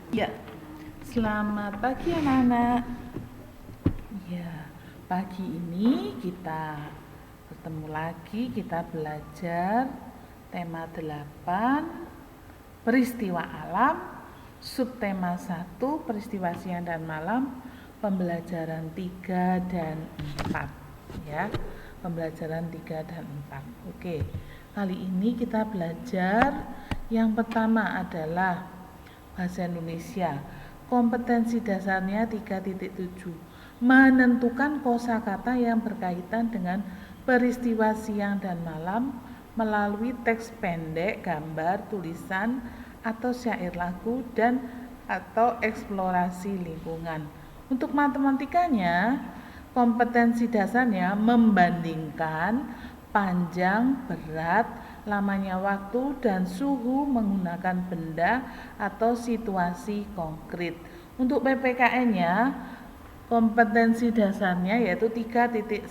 Ya, selamat pagi anak-anak. Ya, pagi ini kita bertemu lagi, kita belajar tema 8, peristiwa alam, subtema 1, peristiwa siang dan malam, pembelajaran 3 dan 4. Ya, pembelajaran 3 dan 4. Oke, kali ini kita belajar yang pertama adalah bahasa Indonesia. Kompetensi dasarnya 3.7. Menentukan kosakata yang berkaitan dengan peristiwa siang dan malam melalui teks pendek, gambar, tulisan, atau syair lagu dan atau eksplorasi lingkungan. Untuk matematikanya, kompetensi dasarnya membandingkan panjang, berat, lamanya waktu, dan suhu menggunakan benda atau situasi konkret. Untuk PPKN-nya, kompetensi dasarnya yaitu 3.1,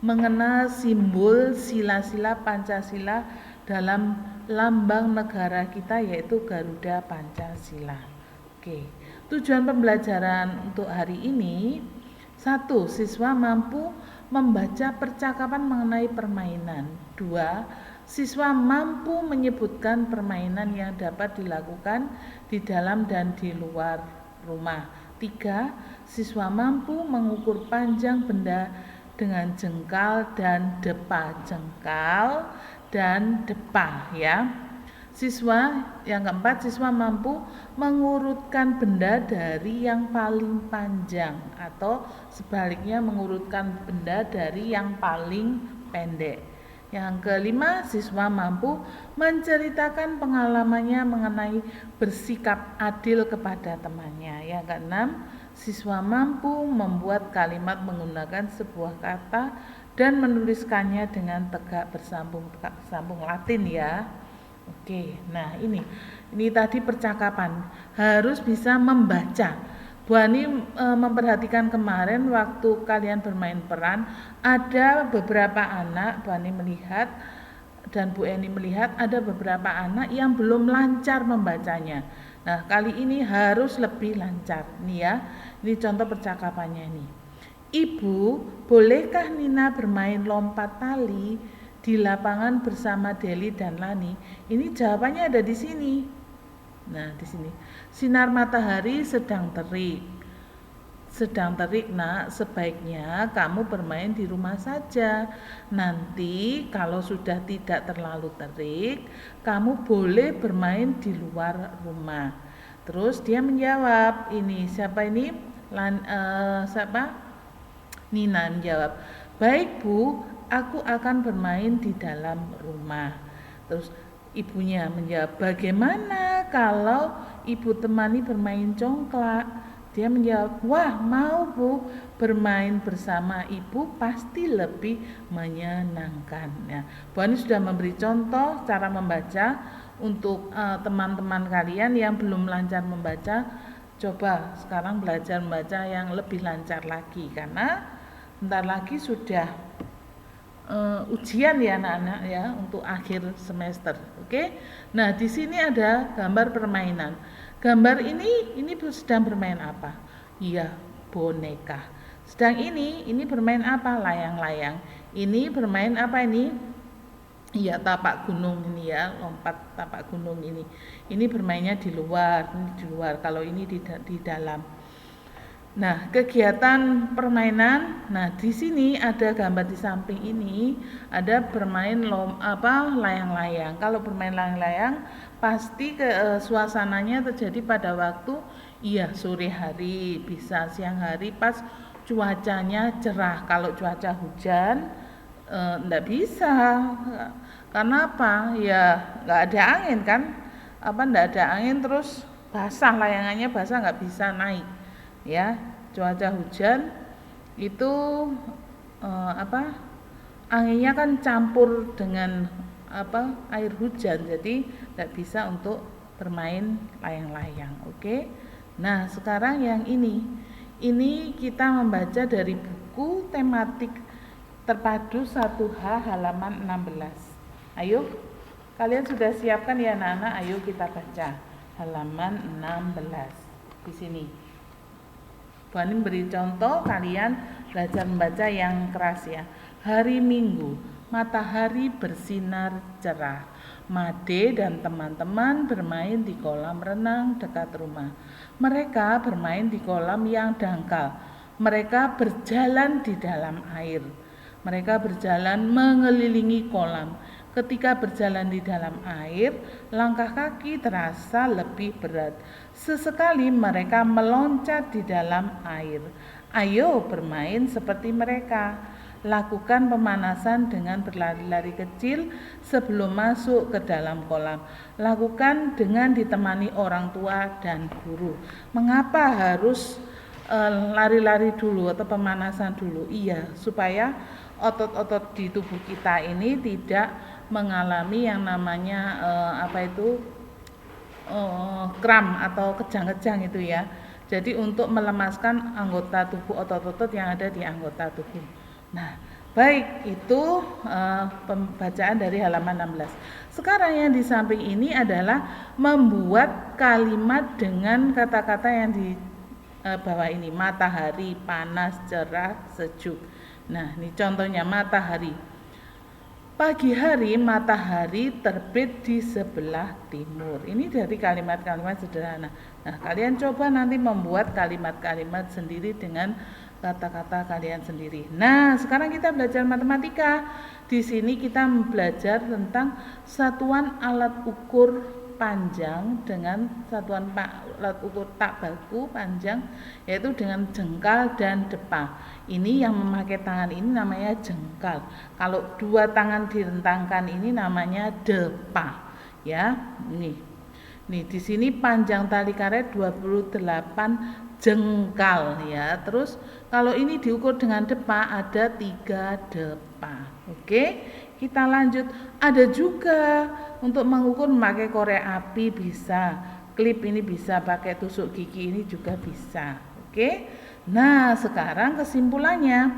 mengenal simbol sila-sila Pancasila dalam lambang negara kita yaitu Garuda Pancasila. Oke, tujuan pembelajaran untuk hari ini: 1. Siswa mampu membaca percakapan mengenai permainan. 2. Siswa mampu menyebutkan permainan yang dapat dilakukan di dalam dan di luar rumah. 3. Siswa mampu mengukur panjang benda dengan jengkal dan depa. Jengkal dan depa ya. Yang keempat, siswa mampu mengurutkan benda dari yang paling panjang atau sebaliknya mengurutkan benda dari yang paling pendek. Yang kelima, siswa mampu menceritakan pengalamannya mengenai bersikap adil kepada temannya. Yang keenam, siswa mampu membuat kalimat menggunakan sebuah kata dan menuliskannya dengan tegak bersambung Latin ya. Oke, nah ini tadi percakapan, harus bisa membaca. Bu Ani memperhatikan kemarin waktu kalian bermain peran, ada beberapa anak, Bu Ani melihat dan Bu Eni melihat ada beberapa anak yang belum lancar membacanya. Nah, kali ini harus lebih lancar. Nih ya, ini contoh percakapannya nih. Ibu, bolehkah Nina bermain lompat tali di lapangan bersama Deli dan Lani? Ini jawabannya ada di sini. Nah, di sini. Sinar matahari sedang terik. Sedang terik, Nak. Sebaiknya kamu bermain di rumah saja. Nanti kalau sudah tidak terlalu terik, kamu boleh bermain di luar rumah. Terus dia menjawab, ini siapa ini? Siapa? Nina menjawab, baik Bu, aku akan bermain di dalam rumah. Terus ibunya menjawab, bagaimana kalau ibu temani bermain congklak? Dia menjawab, wah mau Bu, bermain bersama ibu pasti lebih menyenangkan. Ya, Bu Ani sudah memberi contoh cara membaca untuk teman-teman kalian yang belum lancar membaca. Coba sekarang belajar membaca yang lebih lancar lagi, karena bentar lagi sudah ujian ya anak-anak ya untuk akhir semester. Oke. Nah, di sini ada gambar permainan. Gambar ini sedang bermain apa? Iya, boneka. Sedang ini bermain apa? Layang-layang. Ini bermain apa ini? Iya, tapak gunung ini ya, lompat tapak gunung ini. Ini bermainnya di luar, ini di luar. Kalau ini di dalam. Nah, kegiatan permainan. Nah, di sini ada gambar di samping ini, ada bermain layang-layang. Kalau bermain layang-layang pasti suasananya terjadi pada waktu sore hari, bisa siang hari pas cuacanya cerah. Kalau cuaca hujan enggak bisa. Karena apa? Ya, enggak ada angin kan? Enggak ada angin, terus basah, layangannya basah, enggak bisa naik. Ya, cuaca hujan itu anginnya kan campur dengan air hujan, jadi tidak bisa untuk bermain layang-layang. Oke. Nah, sekarang yang ini kita membaca dari buku tematik terpadu 1H halaman 16. Ayo, kalian sudah siapkan ya anak-anak? Ayo kita baca. halaman 16. Di sini Bu Ani beri contoh, kalian belajar membaca yang keras ya. Hari Minggu, matahari bersinar cerah. Made dan teman-teman bermain di kolam renang dekat rumah. Mereka bermain di kolam yang dangkal. Mereka berjalan di dalam air. Mereka berjalan mengelilingi kolam. Ketika berjalan di dalam air, langkah kaki terasa lebih berat. Sesekali mereka meloncat di dalam air. Ayo bermain seperti mereka. Lakukan pemanasan dengan berlari-lari kecil sebelum masuk ke dalam kolam. Lakukan dengan ditemani orang tua dan guru. Mengapa harus lari-lari dulu atau pemanasan dulu? Iya, supaya otot-otot di tubuh kita ini tidak mengalami yang namanya kram atau kejang-kejang itu ya. Jadi untuk melemaskan anggota tubuh, otot-otot yang ada di anggota tubuh. Nah, baik, itu pembacaan dari halaman 16. Sekarang yang di samping ini adalah membuat kalimat dengan kata-kata yang di bawah ini. Matahari, panas, cerah, sejuk. Nah, ini contohnya matahari. Pagi hari matahari terbit di sebelah timur. Ini dari kalimat-kalimat sederhana. Nah, kalian coba nanti membuat kalimat-kalimat sendiri dengan kata-kata kalian sendiri. Nah, sekarang kita belajar matematika. Di sini kita belajar tentang satuan alat ukur panjang dengan satuan alat ukur tak baku panjang, yaitu dengan jengkal dan depa. Ini yang memakai tangan ini namanya jengkal. Kalau dua tangan direntangkan ini namanya depa. Ya, nih di sini panjang tali karet 28 jengkal ya. Terus kalau ini diukur dengan depa ada 3 depa. Oke, kita lanjut. Ada juga untuk mengukur memakai korek api bisa. Klip ini bisa, pakai tusuk gigi ini juga bisa. Oke. Nah, sekarang kesimpulannya,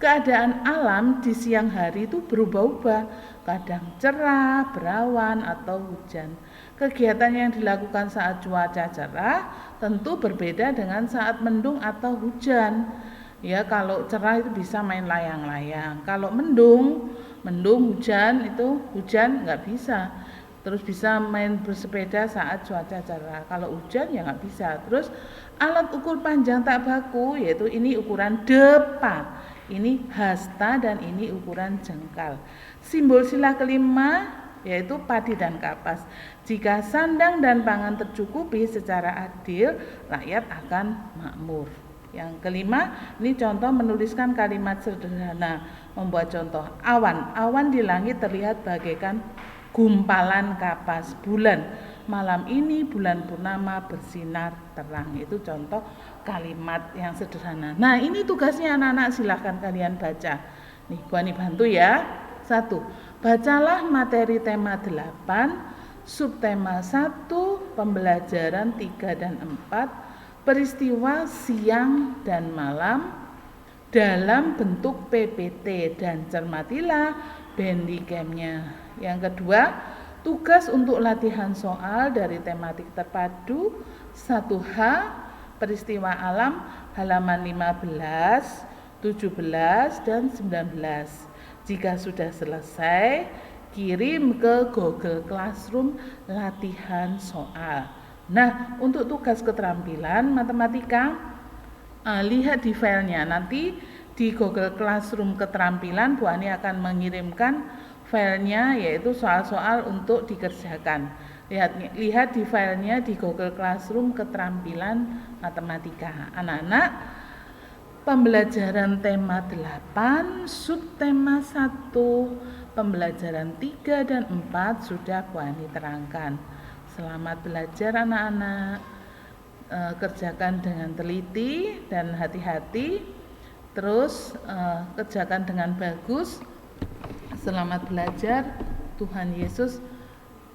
keadaan alam di siang hari itu berubah-ubah, kadang cerah, berawan, atau hujan. Kegiatan yang dilakukan saat cuaca cerah tentu berbeda dengan saat mendung atau hujan. Ya, kalau cerah itu bisa main layang-layang. Kalau mendung, hujan itu hujan nggak bisa. Terus bisa main bersepeda saat cuaca cerah. Kalau hujan ya nggak bisa. Terus alat ukur panjang tak baku, yaitu ini ukuran depa, ini hasta, dan ini ukuran jengkal. Simbol sila kelima yaitu padi dan kapas. Jika sandang dan pangan tercukupi secara adil, rakyat akan makmur. Yang kelima, ini contoh menuliskan kalimat sederhana. Membuat contoh, awan di langit terlihat bagaikan gumpalan kapas bulan. Malam ini bulan purnama bersinar terang. Itu contoh kalimat yang sederhana. Nah, ini tugasnya anak-anak, silahkan kalian baca. Nih, Bu Ani bantu ya. 1. Bacalah materi tema 8, subtema 1, pembelajaran 3 dan 4, peristiwa siang dan malam dalam bentuk PPT, dan cermatilah Bandicamnya. Yang kedua, tugas untuk latihan soal dari tematik terpadu 1H, peristiwa alam, halaman 15, 17, dan 19. Jika sudah selesai, kirim ke Google Classroom latihan soal. Nah, untuk tugas keterampilan matematika, lihat di filenya. Nanti di Google Classroom keterampilan, Bu Ani akan mengirimkan filenya, yaitu soal-soal untuk dikerjakan. Lihat di filenya di Google Classroom keterampilan matematika. Anak-anak, pembelajaran tema 8, subtema 1, pembelajaran 3 dan 4 sudah Bu Ani terangkan. Selamat belajar anak-anak, kerjakan dengan teliti dan hati-hati, terus kerjakan dengan bagus. Selamat belajar, Tuhan Yesus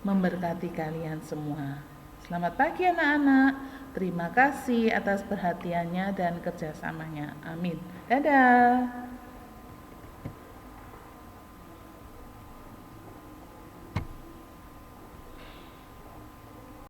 memberkati kalian semua. Selamat pagi anak-anak, terima kasih atas perhatiannya dan kerjasamanya. Amin. Dadah.